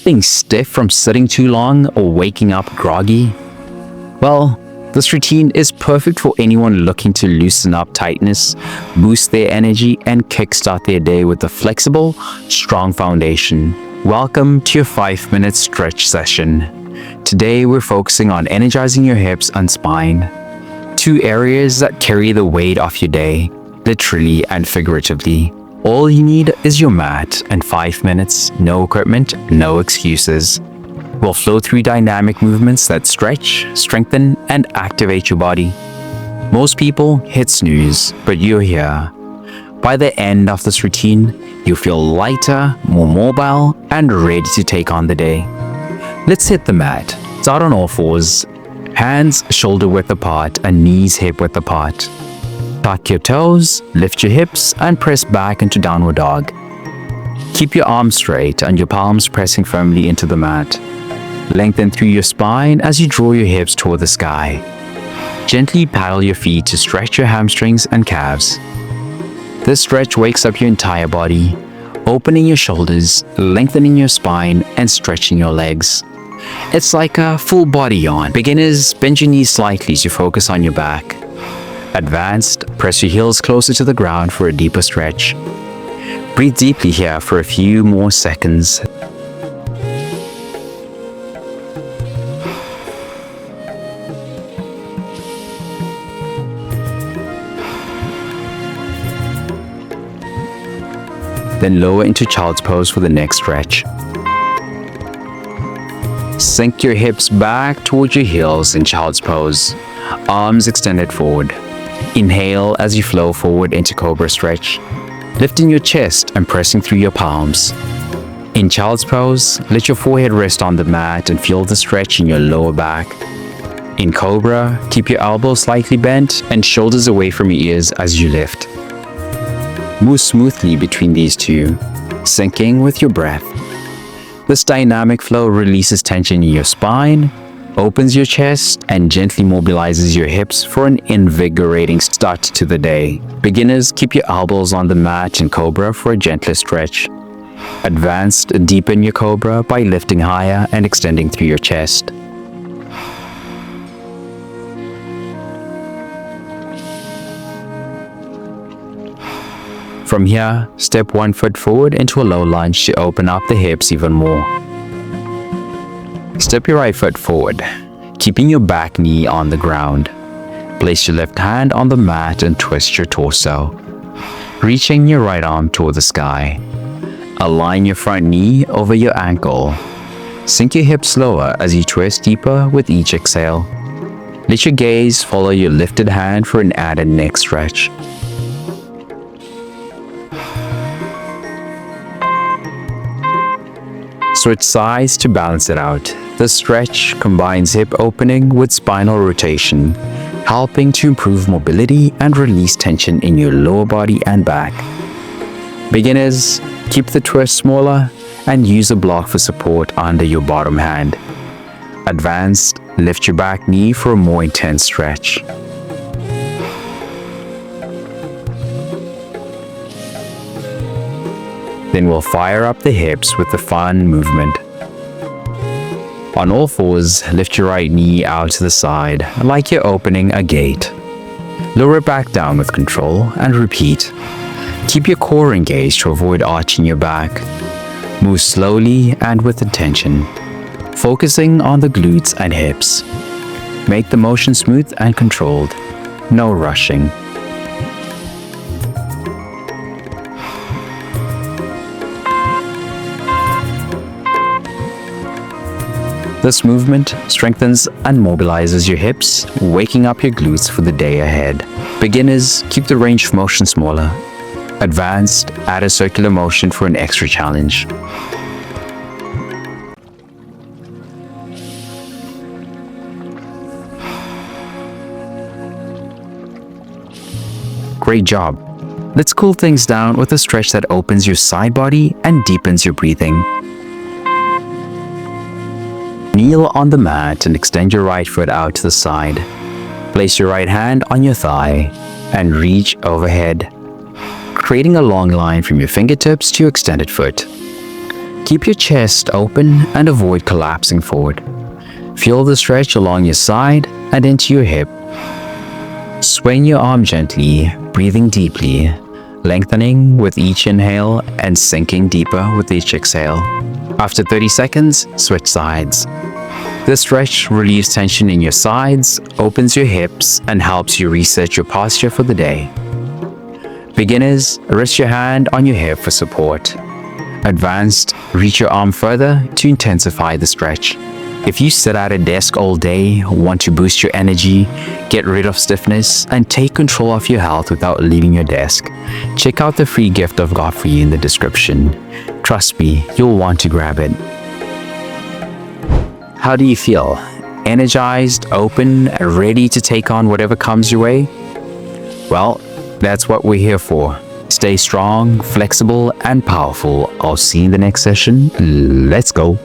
Feeling stiff from sitting too long or waking up groggy? Well, this routine is perfect for anyone looking to loosen up tightness, boost their energy, and kickstart their day with a flexible, strong foundation. Welcome to your 5-minute stretch session. Today we're focusing on energizing your hips and spine, two areas that carry the weight of your day, literally and figuratively. All you need is your mat and 5 minutes, no equipment, no excuses. We'll flow through dynamic movements that stretch, strengthen, and activate your body. Most people hit snooze, but you're here. By the end of this routine, you'll feel lighter, more mobile, and ready to take on the day. Let's hit the mat. Start on all fours, hands shoulder width apart and knees hip width apart. Tuck your toes, lift your hips, and press back into downward dog. Keep your arms straight and your palms pressing firmly into the mat. Lengthen through your spine as you draw your hips toward the sky. Gently paddle your feet to stretch your hamstrings and calves. This stretch wakes up your entire body, opening your shoulders, lengthening your spine, and stretching your legs. It's like a full body yawn. Beginners, bend your knees slightly to focus on your back. Advanced, press your heels closer to the ground for a deeper stretch. Breathe deeply here for a few more seconds. Then lower into child's pose for the next stretch. Sink your hips back towards your heels in child's pose, arms extended forward. Inhale as you flow forward into cobra stretch, lifting your chest and pressing through your palms. In child's pose, let your forehead rest on the mat and feel the stretch in your lower back. In cobra, keep your elbows slightly bent and shoulders away from your ears as you lift. Move smoothly between these two, syncing with your breath. This dynamic flow releases tension in your spine, opens your chest, and gently mobilizes your hips for an invigorating start to the day. Beginners, keep your elbows on the mat in cobra for a gentler stretch. Advanced, deepen your cobra by lifting higher and extending through your chest. From here, step 1 foot forward into a low lunge to open up the hips even more. Step your right foot forward, keeping your back knee on the ground. Place your left hand on the mat and twist your torso, reaching your right arm toward the sky. Align your front knee over your ankle. Sink your hips lower as you twist deeper with each exhale. Let your gaze follow your lifted hand for an added neck stretch. Switch sides to balance it out. This stretch combines hip opening with spinal rotation, helping to improve mobility and release tension in your lower body and back. Beginners, keep the twist smaller and use a block for support under your bottom hand. Advanced, lift your back knee for a more intense stretch. Then we'll fire up the hips with the fun movement. On all fours, lift your right knee out to the side, like you're opening a gate. Lower it back down with control and repeat. Keep your core engaged to avoid arching your back. Move slowly and with intention, focusing on the glutes and hips. Make the motion smooth and controlled, no rushing. This movement strengthens and mobilizes your hips, waking up your glutes for the day ahead. Beginners, keep the range of motion smaller. Advanced, add a circular motion for an extra challenge. Great job. Let's cool things down with a stretch that opens your side body and deepens your breathing. Kneel on the mat and extend your right foot out to the side. Place your right hand on your thigh and reach overhead, creating a long line from your fingertips to your extended foot. Keep Keep your chest open and avoid collapsing forward. Feel the stretch along your side and into your hip. Swing your arm gently, breathing deeply, lengthening with each inhale and sinking deeper with each exhale. After 30 seconds, switch sides. This stretch relieves tension in your sides, opens your hips, and helps you reset your posture for the day. Beginners, rest your hand on your hip for support. Advanced, reach your arm further to intensify the stretch. If you sit at a desk all day, want to boost your energy, get rid of stiffness, and take control of your health without leaving your desk, check out the free gift I've got for you in the description. Trust me, you'll want to grab it. How do you feel? Energized, open, ready to take on whatever comes your way? Well, that's what we're here for. Stay strong, flexible, and powerful. I'll see you in the next session. Let's go.